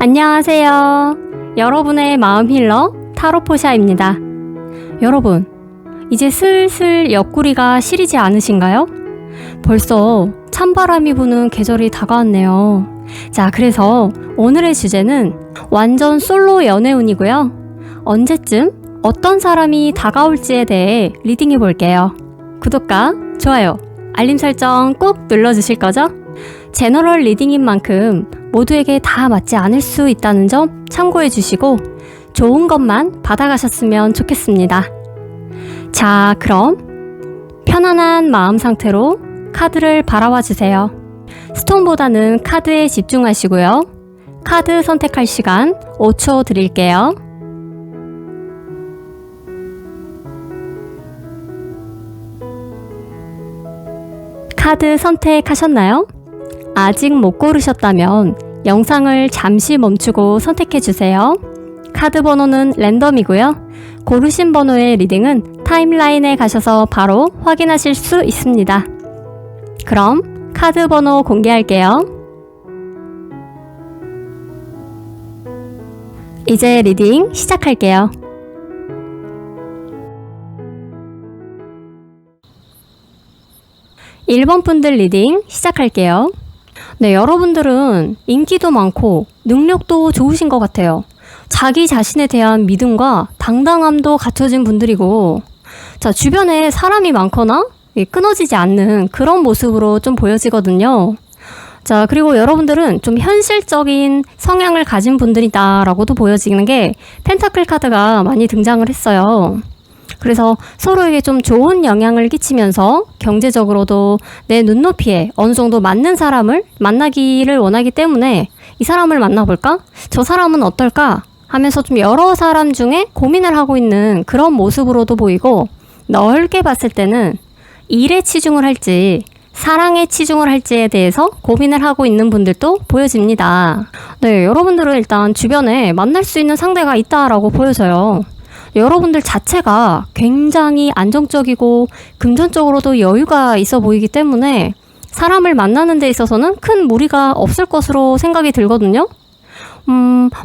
안녕하세요. 여러분의 마음 힐러 타로포샤입니다. 여러분, 이제 슬슬 옆구리가 시리지 않으신가요? 벌써 찬바람이 부는 계절이 다가왔네요. 자, 그래서 오늘의 주제는 완전 솔로 연애운이고요. 언제쯤 어떤 사람이 다가올지에 대해 리딩해 볼게요. 구독과 좋아요, 알림 설정 꼭 눌러주실 거죠? 제너럴 리딩인 만큼 모두에게 다 맞지 않을 수 있다는 점 참고해 주시고 좋은 것만 받아가셨으면 좋겠습니다. 자, 그럼 편안한 마음 상태로 카드를 바라봐 주세요. 스톤보다는 카드에 집중하시고요. 카드 선택할 시간 5초 드릴게요. 카드 선택하셨나요? 아직 못 고르셨다면 영상을 잠시 멈추고 선택해주세요. 카드 번호는 랜덤이고요. 고르신 번호의 리딩은 타임라인에 가셔서 바로 확인하실 수 있습니다. 그럼 카드 번호 공개할게요. 이제 리딩 시작할게요. 1번 분들 리딩 시작할게요. 네, 여러분들은 인기도 많고 능력도 좋으신 것 같아요. 자기 자신에 대한 믿음과 당당함도 갖춰진 분들이고, 자, 주변에 사람이 많거나 끊어지지 않는 그런 모습으로 좀 보여지거든요. 자, 그리고 여러분들은 좀 현실적인 성향을 가진 분들이다라고도 보여지는 게 펜타클 카드가 많이 등장을 했어요. 그래서 서로에게 좀 좋은 영향을 끼치면서 경제적으로도 내 눈높이에 어느 정도 맞는 사람을 만나기를 원하기 때문에 이 사람을 만나볼까? 저 사람은 어떨까? 하면서 좀 여러 사람 중에 고민을 하고 있는 그런 모습으로도 보이고, 넓게 봤을 때는 일에 치중을 할지 사랑에 치중을 할지에 대해서 고민을 하고 있는 분들도 보여집니다. 네, 여러분들은 일단 주변에 만날 수 있는 상대가 있다라고 보여져요. 여러분들 자체가 굉장히 안정적이고 금전적으로도 여유가 있어 보이기 때문에 사람을 만나는 데 있어서는 큰 무리가 없을 것으로 생각이 들거든요.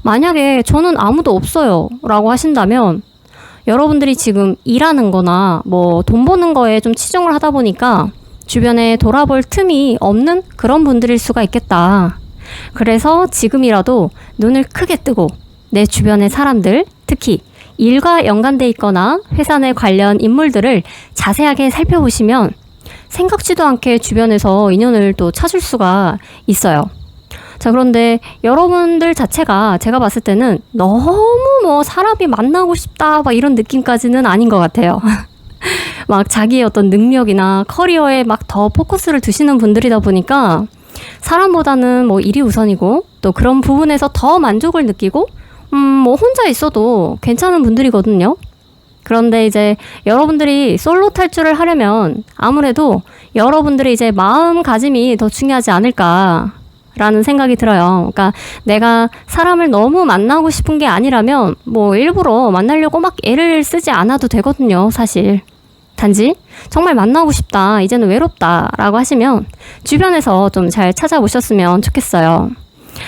만약에 저는 아무도 없어요 라고 하신다면 여러분들이 지금 일하는 거나 돈 버는 거에 좀 치중을 하다 보니까 주변에 돌아볼 틈이 없는 그런 분들일 수가 있겠다. 그래서 지금이라도 눈을 크게 뜨고 내 주변의 사람들, 특히 일과 연관돼 있거나 회사 내 관련 인물들을 자세하게 살펴보시면 생각지도 않게 주변에서 인연을 또 찾을 수가 있어요. 자, 그런데 여러분들 자체가 제가 봤을 때는 너무 사람이 만나고 싶다 이런 느낌까지는 아닌 것 같아요. 막 자기의 어떤 능력이나 커리어에 막 더 포커스를 두시는 분들이다 보니까 사람보다는 일이 우선이고 또 그런 부분에서 더 만족을 느끼고 혼자 있어도 괜찮은 분들이거든요. 그런데 이제 여러분들이 솔로 탈출을 하려면 아무래도 여러분들의 이제 마음가짐이 더 중요하지 않을까라는 생각이 들어요. 그러니까 내가 사람을 너무 만나고 싶은 게 아니라면 일부러 만나려고 막 애를 쓰지 않아도 되거든요, 사실. 단지 정말 만나고 싶다, 이제는 외롭다 라고 하시면 주변에서 좀 잘 찾아보셨으면 좋겠어요.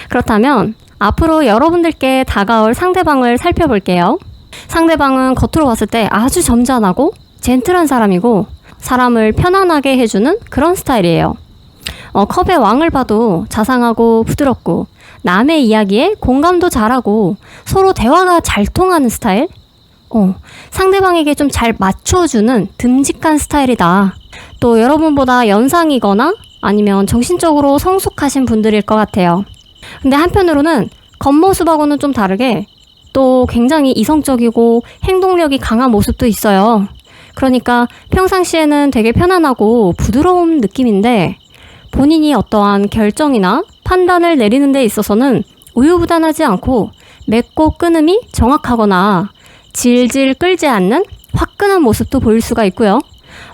그렇다면 앞으로 여러분들께 다가올 상대방을 살펴볼게요. 상대방은 겉으로 봤을 때 아주 점잖하고 젠틀한 사람이고 사람을 편안하게 해주는 그런 스타일이에요. 컵의 왕을 봐도 자상하고 부드럽고 남의 이야기에 공감도 잘하고 서로 대화가 잘 통하는 스타일? 상대방에게 좀 잘 맞춰주는 듬직한 스타일이다. 또 여러분보다 연상이거나 아니면 정신적으로 성숙하신 분들일 것 같아요. 근데 한편으로는 겉모습하고는 좀 다르게 또 굉장히 이성적이고 행동력이 강한 모습도 있어요. 그러니까 평상시에는 되게 편안하고 부드러운 느낌인데 본인이 어떠한 결정이나 판단을 내리는 데 있어서는 우유부단하지 않고 맺고 끊음이 정확하거나 질질 끌지 않는 화끈한 모습도 보일 수가 있고요.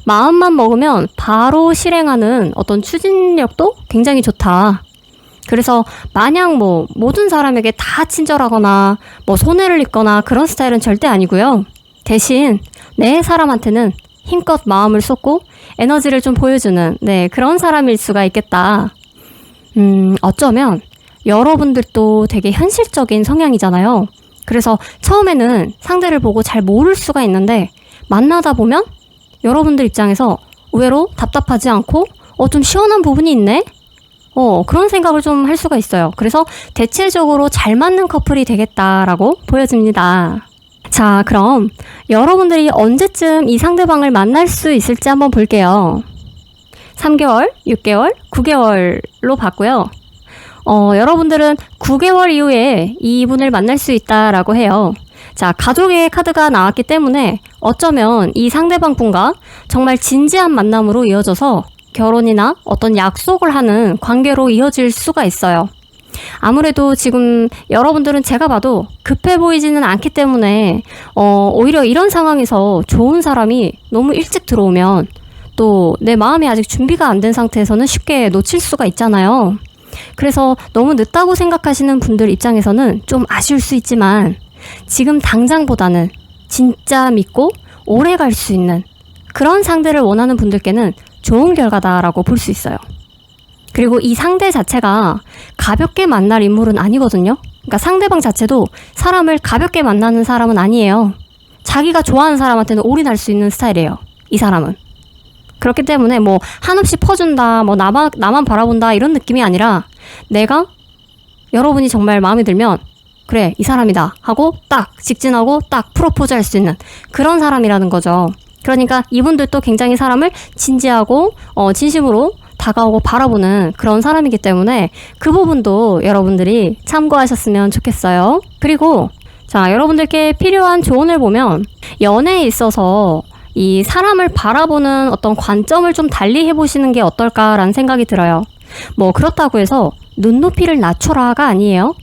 마음만 먹으면 바로 실행하는 어떤 추진력도 굉장히 좋다. 그래서 마냥 모든 사람에게 다 친절하거나 손해를 입거나 그런 스타일은 절대 아니고요. 대신 내 사람한테는 힘껏 마음을 쏟고 에너지를 좀 보여주는 그런 사람일 수가 있겠다. 어쩌면 여러분들도 되게 현실적인 성향이잖아요. 그래서 처음에는 상대를 보고 잘 모를 수가 있는데 만나다 보면 여러분들 입장에서 의외로 답답하지 않고 좀 시원한 부분이 있네? 그런 생각을 좀 할 수가 있어요. 그래서 대체적으로 잘 맞는 커플이 되겠다라고 보여집니다. 자, 그럼 여러분들이 언제쯤 이 상대방을 만날 수 있을지 한번 볼게요. 3개월, 6개월, 9개월로 봤고요. 여러분들은 9개월 이후에 이분을 만날 수 있다라고 해요. 자, 가족의 카드가 나왔기 때문에 어쩌면 이 상대방 분과 정말 진지한 만남으로 이어져서 결혼이나 어떤 약속을 하는 관계로 이어질 수가 있어요. 아무래도 지금 여러분들은 제가 봐도 급해 보이지는 않기 때문에 오히려 이런 상황에서 좋은 사람이 너무 일찍 들어오면 또 내 마음이 아직 준비가 안 된 상태에서는 쉽게 놓칠 수가 있잖아요. 그래서 너무 늦다고 생각하시는 분들 입장에서는 좀 아쉬울 수 있지만 지금 당장보다는 진짜 믿고 오래 갈 수 있는 그런 상대를 원하는 분들께는 좋은 결과다라고 볼 수 있어요. 그리고 이 상대 자체가 가볍게 만날 인물은 아니거든요. 그러니까 상대방 자체도 사람을 가볍게 만나는 사람은 아니에요. 자기가 좋아하는 사람한테는 올인할 수 있는 스타일이에요. 이 사람은. 그렇기 때문에 뭐 한없이 퍼준다, 뭐 나만 바라본다 이런 느낌이 아니라 내가 여러분이 정말 마음에 들면 그래 이 사람이다 하고 딱 직진하고 딱 프로포즈 할 수 있는 그런 사람이라는 거죠. 그러니까 이분들도 굉장히 사람을 진지하고 진심으로 다가오고 바라보는 그런 사람이기 때문에 그 부분도 여러분들이 참고하셨으면 좋겠어요. 그리고 자, 여러분들께 필요한 조언을 보면 연애에 있어서 이 사람을 바라보는 어떤 관점을 좀 달리 해보시는 게 어떨까라는 생각이 들어요. 뭐 그렇다고 해서 눈높이를 낮춰라가 아니에요.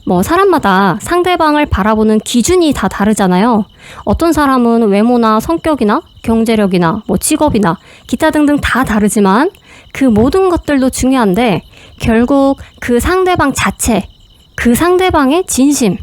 뭐 사람마다 상대방을 바라보는 기준이 다 다르잖아요. 어떤 사람은 외모나 성격이나 경제력이나 뭐 직업이나 기타 등등 다 다르지만 그 모든 것들도 중요한데 결국 그 상대방 자체, 그 상대방의 진심,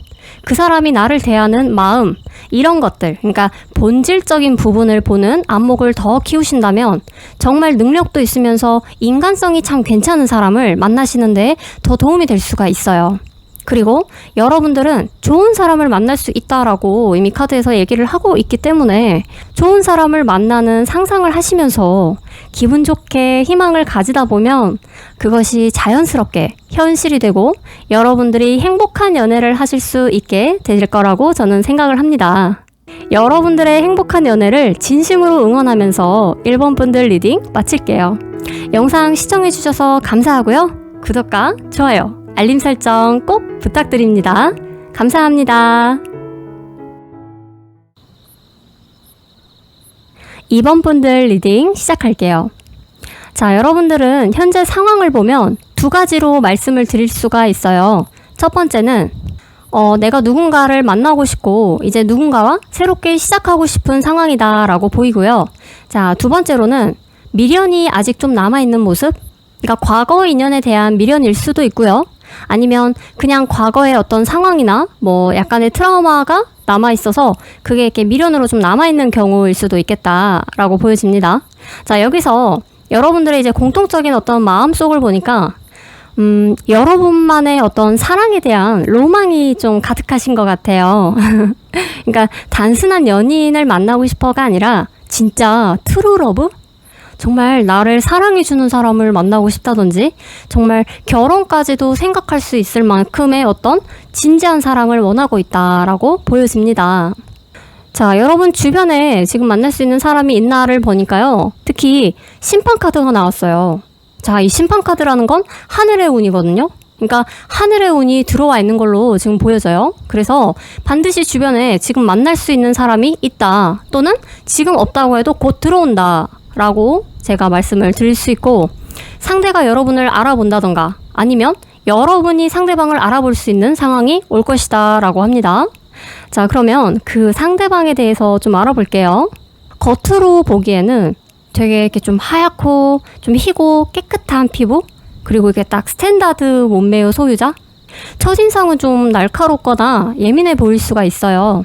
그 사람이 나를 대하는 마음 이런 것들, 그러니까 본질적인 부분을 보는 안목을 더 키우신다면 정말 능력도 있으면서 인간성이 참 괜찮은 사람을 만나시는데 더 도움이 될 수가 있어요. 그리고 여러분들은 좋은 사람을 만날 수 있다라고 이미 카드에서 얘기를 하고 있기 때문에 좋은 사람을 만나는 상상을 하시면서 기분 좋게 희망을 가지다 보면 그것이 자연스럽게 현실이 되고 여러분들이 행복한 연애를 하실 수 있게 될 거라고 저는 생각을 합니다. 여러분들의 행복한 연애를 진심으로 응원하면서 1번 분들 리딩 마칠게요. 영상 시청해주셔서 감사하고요. 구독과 좋아요, 알림 설정 꼭 부탁드립니다. 감사합니다. 2번 분들 리딩 시작할게요. 자, 여러분들은 현재 상황을 보면 두 가지로 말씀을 드릴 수가 있어요. 첫 번째는 내가 누군가를 만나고 싶고 이제 누군가와 새롭게 시작하고 싶은 상황이다 라고 보이고요. 자, 두 번째로는 미련이 아직 좀 남아있는 모습, 그러니까 과거 인연에 대한 미련일 수도 있고요. 아니면 그냥 과거의 어떤 상황이나 뭐 약간의 트라우마가 남아있어서 그게 이렇게 미련으로 좀 남아있는 경우일 수도 있겠다라고 보여집니다. 자, 여기서 여러분들의 이제 공통적인 어떤 마음속을 보니까 여러분만의 어떤 사랑에 대한 로망이 좀 가득하신 것 같아요. 그러니까 단순한 연인을 만나고 싶어가 아니라 진짜 트루 러브? 정말 나를 사랑해주는 사람을 만나고 싶다든지 정말 결혼까지도 생각할 수 있을 만큼의 어떤 진지한 사랑을 원하고 있다라고 보여집니다. 자, 여러분 주변에 지금 만날 수 있는 사람이 있나를 보니까요. 특히 심판카드가 나왔어요. 자, 이 심판카드라는 건 하늘의 운이거든요. 그러니까 하늘의 운이 들어와 있는 걸로 지금 보여져요. 그래서 반드시 주변에 지금 만날 수 있는 사람이 있다 또는 지금 없다고 해도 곧 들어온다 라고 제가 말씀을 드릴 수 있고, 상대가 여러분을 알아본다던가 아니면 여러분이 상대방을 알아볼 수 있는 상황이 올 것이다 라고 합니다. 자, 그러면 그 상대방에 대해서 좀 알아볼게요. 겉으로 보기에는 되게 이렇게 좀 하얗고 좀 희고 깨끗한 피부, 그리고 이게 딱 스탠다드 몸매의 소유자, 첫인상은 좀 날카롭거나 예민해 보일 수가 있어요.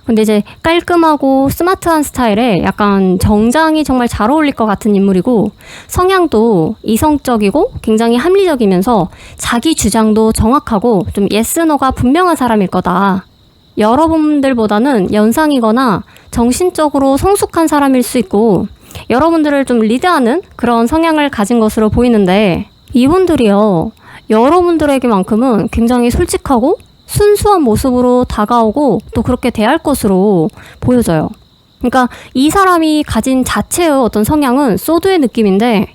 근데 이제 깔끔하고 스마트한 스타일에 약간 정장이 정말 잘 어울릴 것 같은 인물이고, 성향도 이성적이고 굉장히 합리적이면서 자기 주장도 정확하고 좀 예스노가 분명한 사람일 거다. 여러분들보다는 연상이거나 정신적으로 성숙한 사람일 수 있고, 여러분들을 좀 리드하는 그런 성향을 가진 것으로 보이는데, 이분들이요, 여러분들에게만큼은 굉장히 솔직하고 순수한 모습으로 다가오고 또 그렇게 대할 것으로 보여져요. 그러니까 이 사람이 가진 자체의 어떤 성향은 소드의 느낌인데,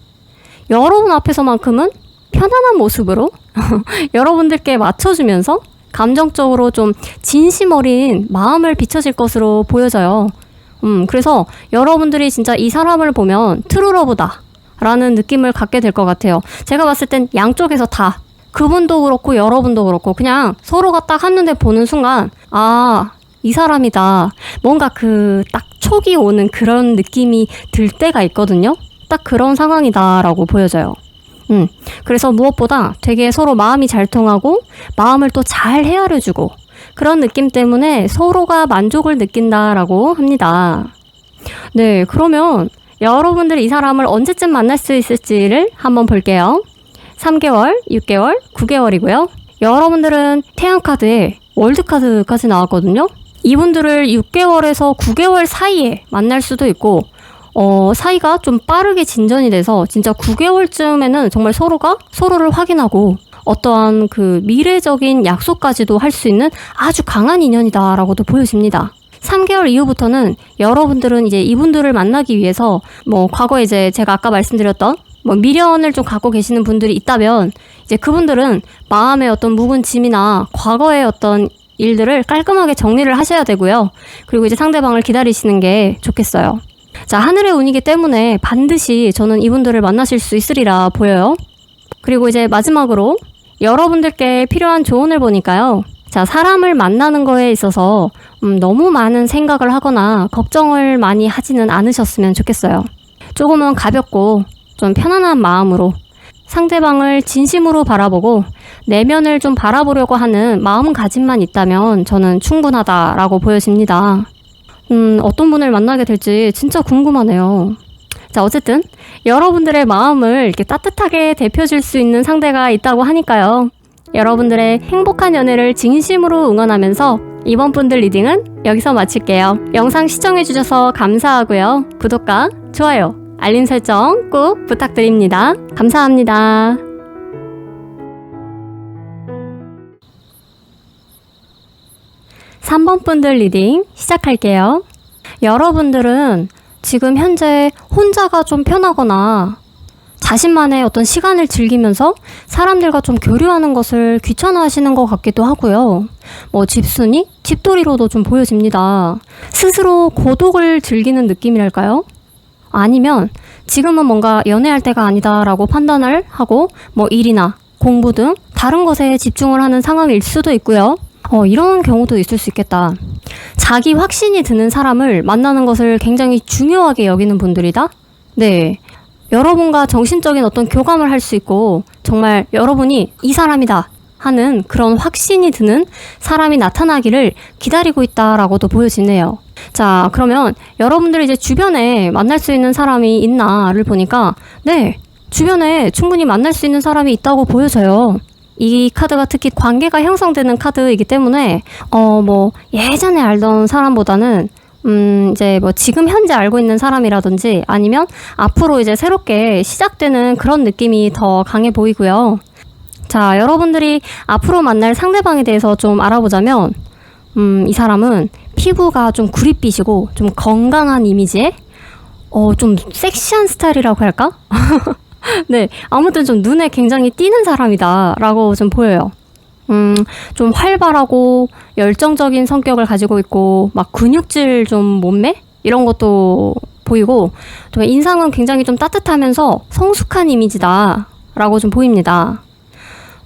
여러분 앞에서만큼은 편안한 모습으로 여러분들께 맞춰주면서 감정적으로 좀 진심 어린 마음을 비춰질 것으로 보여져요. 그래서 여러분들이 진짜 이 사람을 보면 트루러브다 라는 느낌을 갖게 될 것 같아요. 제가 봤을 땐 양쪽에서 다, 그분도 그렇고 여러분도 그렇고, 그냥 서로가 딱 한눈에 보는 순간, 아, 이 사람이다. 뭔가 그 딱 촉이 오는 그런 느낌이 들 때가 있거든요. 딱 그런 상황이다라고 보여져요. 그래서 무엇보다 되게 서로 마음이 잘 통하고 마음을 또 잘 헤아려주고, 그런 느낌 때문에 서로가 만족을 느낀다라고 합니다. 네, 그러면 여러분들이 이 사람을 언제쯤 만날 수 있을지를 한번 볼게요. 3개월, 6개월, 9개월이고요. 여러분들은 태양카드에 월드카드까지 나왔거든요. 이분들을 6개월에서 9개월 사이에 만날 수도 있고, 사이가 좀 빠르게 진전이 돼서 진짜 9개월쯤에는 정말 서로가 서로를 확인하고 어떠한 그 미래적인 약속까지도 할 수 있는 아주 강한 인연이다라고도 보여집니다. 3개월 이후부터는 여러분들은 이제 이분들을 만나기 위해서 과거에 이제 제가 아까 말씀드렸던 미련을 좀 갖고 계시는 분들이 있다면, 이제 그분들은 마음의 어떤 묵은 짐이나 과거의 어떤 일들을 깔끔하게 정리를 하셔야 되고요. 그리고 이제 상대방을 기다리시는 게 좋겠어요. 자, 하늘의 운이기 때문에 반드시 저는 이분들을 만나실 수 있으리라 보여요. 그리고 이제 마지막으로 여러분들께 필요한 조언을 보니까요. 자, 사람을 만나는 거에 있어서 너무 많은 생각을 하거나 걱정을 많이 하지는 않으셨으면 좋겠어요. 조금은 가볍고 좀 편안한 마음으로 상대방을 진심으로 바라보고 내면을 좀 바라보려고 하는 마음가짐만 있다면 저는 충분하다라고 보여집니다. 어떤 분을 만나게 될지 진짜 궁금하네요. 자, 어쨌든 여러분들의 마음을 이렇게 따뜻하게 데펴줄 수 있는 상대가 있다고 하니까요. 여러분들의 행복한 연애를 진심으로 응원하면서 이번 분들 리딩은 여기서 마칠게요. 영상 시청해주셔서 감사하고요. 구독과 좋아요, 알림 설정 꼭 부탁드립니다. 감사합니다. (3번) 분들 리딩 시작할게요. 여러분들은 지금 현재 혼자가 좀 편하거나 자신만의 어떤 시간을 즐기면서 사람들과 좀 교류하는 것을 귀찮아하시는 것 같기도 하고요. 집순이? 집돌이로도 좀 보여집니다. 스스로 고독을 즐기는 느낌이랄까요? 아니면 지금은 뭔가 연애할 때가 아니다라고 판단을 하고 일이나 공부 등 다른 것에 집중을 하는 상황일 수도 있고요. 이런 경우도 있을 수 있겠다. 자기 확신이 드는 사람을 만나는 것을 굉장히 중요하게 여기는 분들이다? 네. 여러분과 정신적인 어떤 교감을 할 수 있고, 정말 여러분이 이 사람이다 하는 그런 확신이 드는 사람이 나타나기를 기다리고 있다라고도 보여지네요. 자, 그러면 여러분들이 이제 주변에 만날 수 있는 사람이 있나를 보니까, 네, 주변에 충분히 만날 수 있는 사람이 있다고 보여져요. 이 카드가 특히 관계가 형성되는 카드이기 때문에 예전에 알던 사람보다는 이제 지금 현재 알고 있는 사람이라든지 아니면 앞으로 이제 새롭게 시작되는 그런 느낌이 더 강해 보이고요. 자, 여러분들이 앞으로 만날 상대방에 대해서 좀 알아보자면, 이 사람은 피부가 좀 구릿빛이고 좀 건강한 이미지에 좀 섹시한 스타일이라고 할까? 네, 아무튼 좀 눈에 굉장히 띄는 사람이다 라고 좀 보여요. 좀 활발하고 열정적인 성격을 가지고 있고 근육질 좀 몸매? 이런 것도 보이고, 좀 인상은 굉장히 좀 따뜻하면서 성숙한 이미지다 라고 좀 보입니다.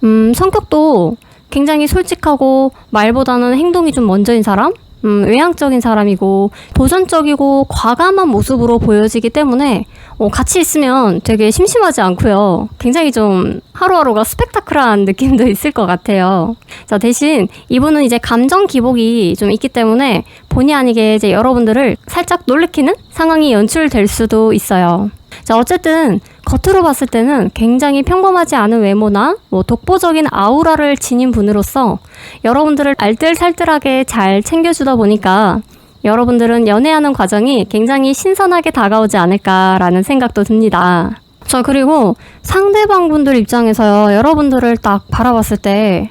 성격도 굉장히 솔직하고 말보다는 행동이 좀 먼저인 사람? 외향적인 사람이고 도전적이고 과감한 모습으로 보여지기 때문에 같이 있으면 되게 심심하지 않고요. 굉장히 좀 하루하루가 스펙타클한 느낌도 있을 것 같아요. 자, 대신 이분은 이제 감정 기복이 좀 있기 때문에 본의 아니게 이제 여러분들을 살짝 놀래키는 상황이 연출될 수도 있어요. 자, 어쨌든 겉으로 봤을 때는 굉장히 평범하지 않은 외모나 독보적인 아우라를 지닌 분으로서 여러분들을 알뜰살뜰하게 잘 챙겨주다 보니까 여러분들은 연애하는 과정이 굉장히 신선하게 다가오지 않을까라는 생각도 듭니다. 자, 그리고 상대방 분들 입장에서요, 여러분들을 딱 바라봤을 때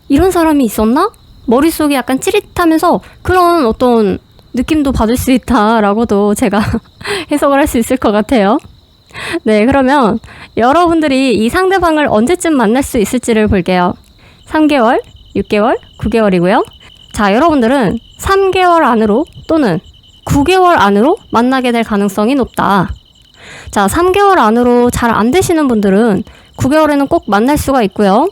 이런 사람이 있었나? 머릿속이 약간 찌릿하면서 그런 어떤 느낌도 받을 수 있다라고도 제가 해석을 할 수 있을 것 같아요. 네, 그러면 여러분들이 이 상대방을 언제쯤 만날 수 있을지를 볼게요. 3개월, 6개월, 9개월이고요. 자, 여러분들은 3개월 안으로 또는 9개월 안으로 만나게 될 가능성이 높다. 자, 3개월 안으로 잘 안 되시는 분들은 9개월에는 꼭 만날 수가 있고요.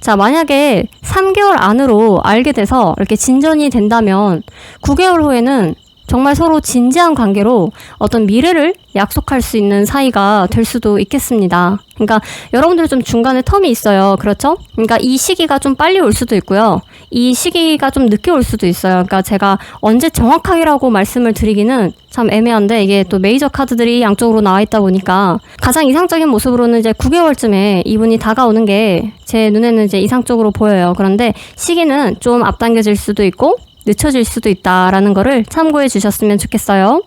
자, 만약에 3개월 안으로 알게 돼서 이렇게 진전이 된다면 9개월 후에는 정말 서로 진지한 관계로 어떤 미래를 약속할 수 있는 사이가 될 수도 있겠습니다. 그러니까 여러분들 좀 중간에 텀이 있어요. 그렇죠? 그러니까 이 시기가 좀 빨리 올 수도 있고요. 이 시기가 좀 늦게 올 수도 있어요. 그러니까 제가 언제 정확하게라고 말씀을 드리기는 참 애매한데 이게 또 메이저 카드들이 양쪽으로 나와 있다 보니까 가장 이상적인 모습으로는 이제 9개월쯤에 이분이 다가오는 게 제 눈에는 이제 이상적으로 보여요. 그런데 시기는 좀 앞당겨질 수도 있고 늦춰질 수도 있다라는 거를 참고해 주셨으면 좋겠어요.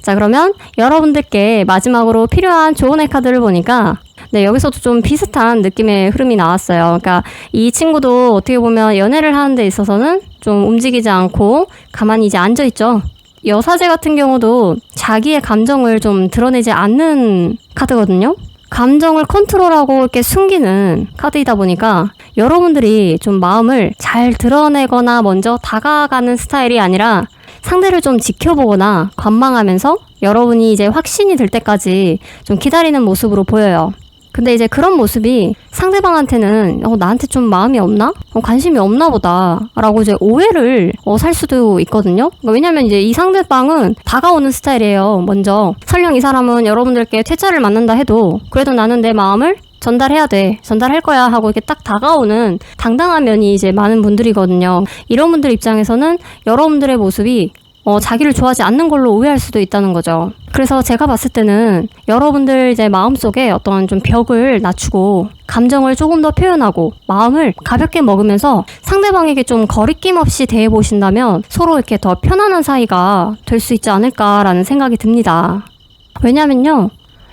자, 그러면 여러분들께 마지막으로 필요한 조언의 카드를 보니까 네, 여기서도 좀 비슷한 느낌의 흐름이 나왔어요. 그러니까 이 친구도 어떻게 보면 연애를 하는 데 있어서는 좀 움직이지 않고 가만히 이제 앉아있죠. 여사제 같은 경우도 자기의 감정을 좀 드러내지 않는 카드거든요. 감정을 컨트롤하고 이렇게 숨기는 카드이다 보니까 여러분들이 좀 마음을 잘 드러내거나 먼저 다가가는 스타일이 아니라 상대를 좀 지켜보거나 관망하면서 여러분이 이제 확신이 들 때까지 좀 기다리는 모습으로 보여요. 근데 이제 그런 모습이 상대방한테는 나한테 좀 마음이 없나? 관심이 없나 보다 라고 이제 오해를 살 수도 있거든요. 왜냐면 이제 이 상대방은 다가오는 스타일이에요. 먼저 설령 이 사람은 여러분들께 퇴짜를 맞는다 해도 그래도 나는 내 마음을 전달해야 돼. 전달할 거야 하고 이렇게 딱 다가오는 당당한 면이 이제 많은 분들이거든요. 이런 분들 입장에서는 여러분들의 모습이 자기를 좋아하지 않는 걸로 오해할 수도 있다는 거죠. 그래서 제가 봤을 때는 여러분들 이제 마음속에 어떤 좀 벽을 낮추고 감정을 조금 더 표현하고 마음을 가볍게 먹으면서 상대방에게 좀 거리낌 없이 대해보신다면 서로 이렇게 더 편안한 사이가 될 수 있지 않을까라는 생각이 듭니다. 왜냐면요,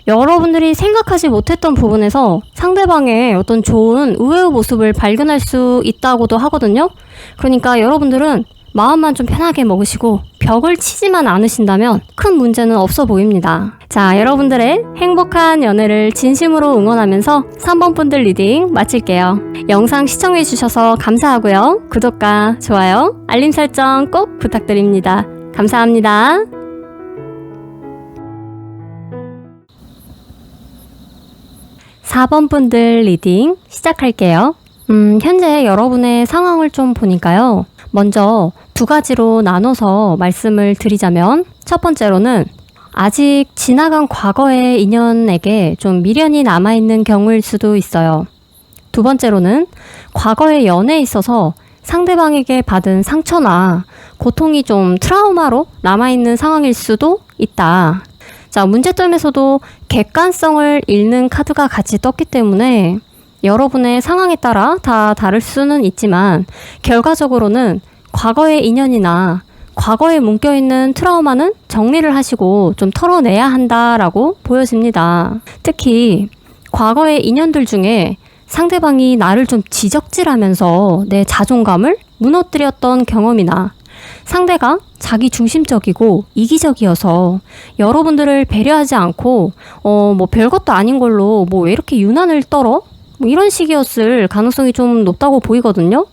여러분들이 생각하지 못했던 부분에서 상대방의 어떤 좋은 의외의 모습을 발견할 수 있다고도 하거든요. 그러니까 여러분들은 마음만 좀 편하게 먹으시고 벽을 치지만 않으신다면 큰 문제는 없어 보입니다. 자, 여러분들의 행복한 연애를 진심으로 응원하면서 3번 분들 리딩 마칠게요. 영상 시청해주셔서 감사하고요. 구독과 좋아요, 알림 설정 꼭 부탁드립니다. 감사합니다. (4번) 분들 리딩 시작할게요. 현재 여러분의 상황을 좀 보니까요. 먼저 2가지로 나눠서 말씀을 드리자면 첫 번째로는 아직 지나간 과거의 인연에게 좀 미련이 남아있는 경우일 수도 있어요. 2번째로는 과거의 연애에 있어서 상대방에게 받은 상처나 고통이 좀 트라우마로 남아있는 상황일 수도 있다. 자, 문제점에서도 객관성을 잃는 카드가 같이 떴기 때문에 여러분의 상황에 따라 다 다를 수는 있지만 결과적으로는 과거의 인연이나 과거에 뭉껴있는 트라우마는 정리를 하시고 좀 털어내야 한다라고 보여집니다. 특히 과거의 인연들 중에 상대방이 나를 좀 지적질하면서 내 자존감을 무너뜨렸던 경험이나 상대가 자기 중심적이고 이기적이어서 여러분들을 배려하지 않고 별것도 아닌 걸로 왜 이렇게 유난을 떨어? 이런 식이었을 가능성이 좀 높다고 보이거든요.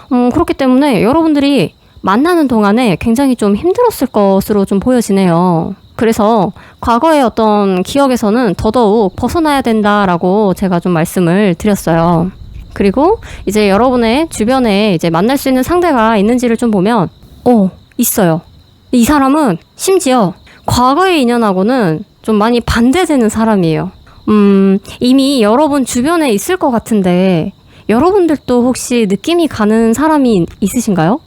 그렇기 때문에 여러분들이 만나는 동안에 굉장히 좀 힘들었을 것으로 좀 보여지네요. 그래서 과거의 어떤 기억에서는 더더욱 벗어나야 된다라고 제가 좀 말씀을 드렸어요. 그리고 이제 여러분의 주변에 이제 만날 수 있는 상대가 있는지를 좀 보면 있어요. 이 사람은 심지어 과거의 인연하고는 좀 많이 반대되는 사람이에요. 이미 여러분 주변에 있을 것 같은데 여러분들도 혹시 느낌이 가는 사람이 있으신가요?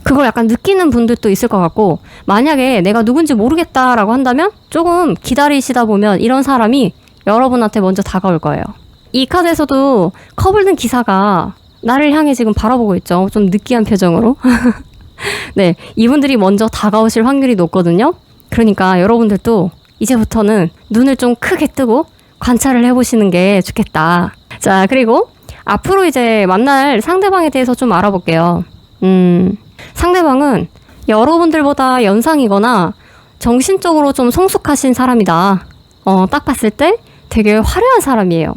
그걸 약간 느끼는 분들도 있을 것 같고, 만약에 내가 누군지 모르겠다라고 한다면 조금 기다리시다 보면 이런 사람이 여러분한테 먼저 다가올 거예요. 이 카드에서도 컵을 든 기사가 나를 향해 지금 바라보고 있죠. 좀 느끼한 표정으로. 네, 이분들이 먼저 다가오실 확률이 높거든요. 그러니까 여러분들도 이제부터는 눈을 좀 크게 뜨고 관찰을 해보시는 게 좋겠다. 자, 그리고 앞으로 이제 만날 상대방에 대해서 좀 알아볼게요. 상대방은 여러분들보다 연상이거나 정신적으로 좀 성숙하신 사람이다. 딱 봤을 때 되게 화려한 사람이에요.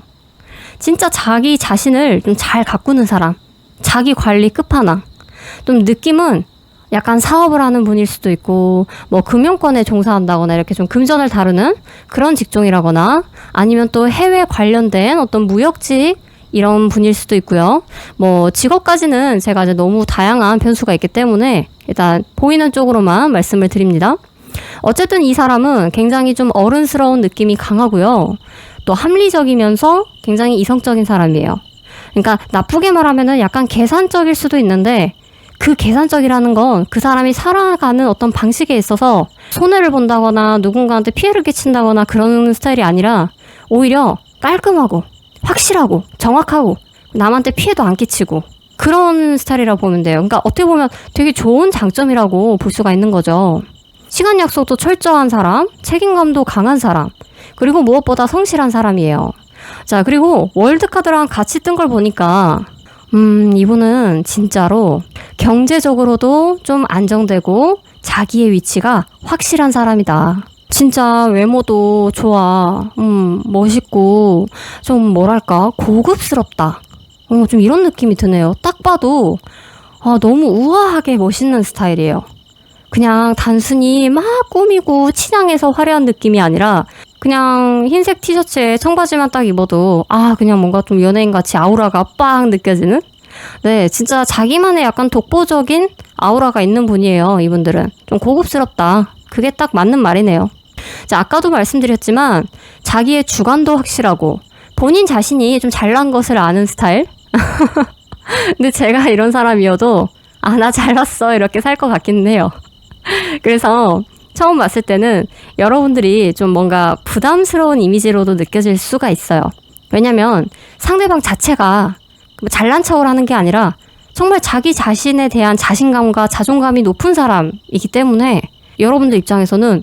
진짜 자기 자신을 좀 잘 가꾸는 사람. 자기 관리 끝판왕. 좀 느낌은 약간 사업을 하는 분일 수도 있고, 뭐 금융권에 종사한다거나 이렇게 좀 금전을 다루는 그런 직종이라거나, 아니면 또 해외 관련된 어떤 무역직 이런 분일 수도 있고요. 뭐 직업까지는 제가 이제 너무 다양한 변수가 있기 때문에 일단 보이는 쪽으로만 말씀을 드립니다. 어쨌든 이 사람은 굉장히 좀 어른스러운 느낌이 강하고요. 또 합리적이면서 굉장히 이성적인 사람이에요. 그러니까 나쁘게 말하면은 약간 계산적일 수도 있는데, 그 계산적이라는 건 그 사람이 살아가는 어떤 방식에 있어서 손해를 본다거나 누군가한테 피해를 끼친다거나 그런 스타일이 아니라 오히려 깔끔하고 확실하고 정확하고 남한테 피해도 안 끼치고 그런 스타일이라고 보면 돼요. 그러니까 어떻게 보면 되게 좋은 장점이라고 볼 수가 있는 거죠. 시간 약속도 철저한 사람, 책임감도 강한 사람, 그리고 무엇보다 성실한 사람이에요. 자, 그리고 월드카드랑 같이 뜬 걸 보니까 이분은 진짜로 경제적으로도 좀 안정되고 자기의 위치가 확실한 사람이다. 진짜 외모도 좋아. 멋있고 좀 뭐랄까 고급스럽다. 좀 이런 느낌이 드네요. 딱 봐도 너무 우아하게 멋있는 스타일이에요. 그냥 단순히 막 꾸미고 치장해서 화려한 느낌이 아니라 그냥 흰색 티셔츠에 청바지만 딱 입어도 그냥 뭔가 좀 연예인같이 아우라가 빡 느껴지는? 네, 진짜 자기만의 약간 독보적인 아우라가 있는 분이에요. 이분들은 좀 고급스럽다. 그게 딱 맞는 말이네요. 자, 아까도 말씀드렸지만 자기의 주관도 확실하고 본인 자신이 좀 잘난 것을 아는 스타일? 근데 제가 이런 사람이어도 나 잘났어 이렇게 살 것 같기는 해요. 그래서 처음 봤을 때는 여러분들이 좀 뭔가 부담스러운 이미지로도 느껴질 수가 있어요. 왜냐면 상대방 자체가 잘난 척을 하는 게 아니라 정말 자기 자신에 대한 자신감과 자존감이 높은 사람이기 때문에 여러분들 입장에서는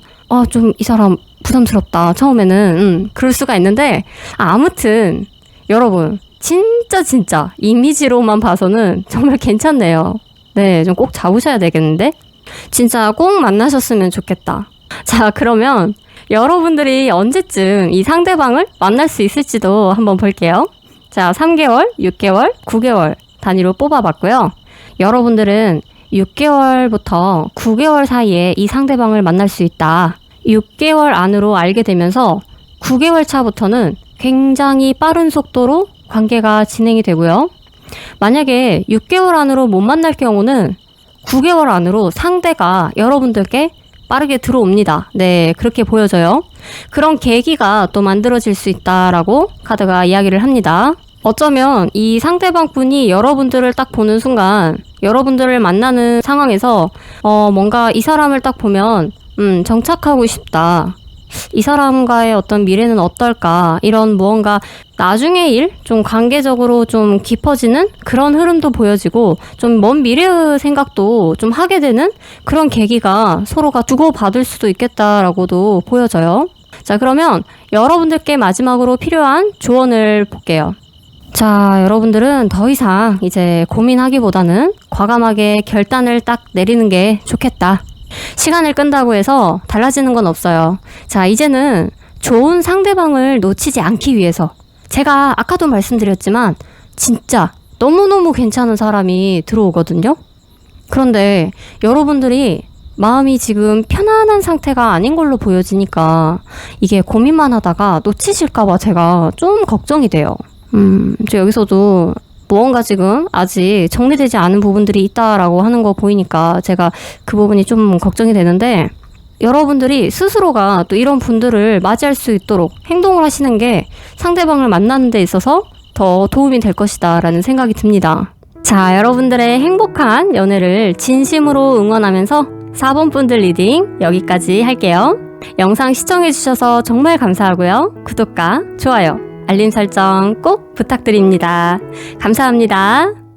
좀 이 사람 부담스럽다 처음에는 그럴 수가 있는데, 아무튼 여러분 진짜 이미지로만 봐서는 정말 괜찮네요. 네, 좀 꼭 잡으셔야 되겠는데? 진짜 꼭 만나셨으면 좋겠다. 자, 그러면 여러분들이 언제쯤 이 상대방을 만날 수 있을지도 한번 볼게요. 자, 3개월, 6개월, 9개월 단위로 뽑아봤고요. 여러분들은 6개월부터 9개월 사이에 이 상대방을 만날 수 있다. 6개월 안으로 알게 되면서 9개월 차부터는 굉장히 빠른 속도로 관계가 진행이 되고요. 만약에 6개월 안으로 못 만날 경우는 9개월 안으로 상대가 여러분들께 빠르게 들어옵니다. 네, 그렇게 보여져요. 그런 계기가 또 만들어질 수 있다라고 카드가 이야기를 합니다. 어쩌면 이 상대방 분이 여러분들을 딱 보는 순간, 여러분들을 만나는 상황에서 뭔가 이 사람을 딱 보면 정착하고 싶다. 이 사람과의 어떤 미래는 어떨까? 이런 무언가 나중의 일? 좀 관계적으로 좀 깊어지는 그런 흐름도 보여지고, 좀 먼 미래의 생각도 좀 하게 되는 그런 계기가 서로가 주고받을 수도 있겠다라고도 보여져요. 자, 그러면 여러분들께 마지막으로 필요한 조언을 볼게요. 자, 여러분들은 더 이상 이제 고민하기보다는 과감하게 결단을 딱 내리는 게 좋겠다. 시간을 끈다고 해서 달라지는 건 없어요. 자, 이제는 좋은 상대방을 놓치지 않기 위해서, 제가 아까도 말씀드렸지만 진짜 너무너무 괜찮은 사람이 들어오거든요. 그런데 여러분들이 마음이 지금 편안한 상태가 아닌 걸로 보여지니까 이게 고민만 하다가 놓치실까봐 제가 좀 걱정이 돼요. 저 여기서도 무언가 지금 아직 정리되지 않은 부분들이 있다라고 하는 거 보이니까 제가 그 부분이 좀 걱정이 되는데, 여러분들이 스스로가 또 이런 분들을 맞이할 수 있도록 행동을 하시는 게 상대방을 만나는 데 있어서 더 도움이 될 것이다 라는 생각이 듭니다. 자, 여러분들의 행복한 연애를 진심으로 응원하면서 4번 분들 리딩 여기까지 할게요. 영상 시청해주셔서 정말 감사하고요. 구독과 좋아요, 알림 설정 꼭 부탁드립니다. 감사합니다.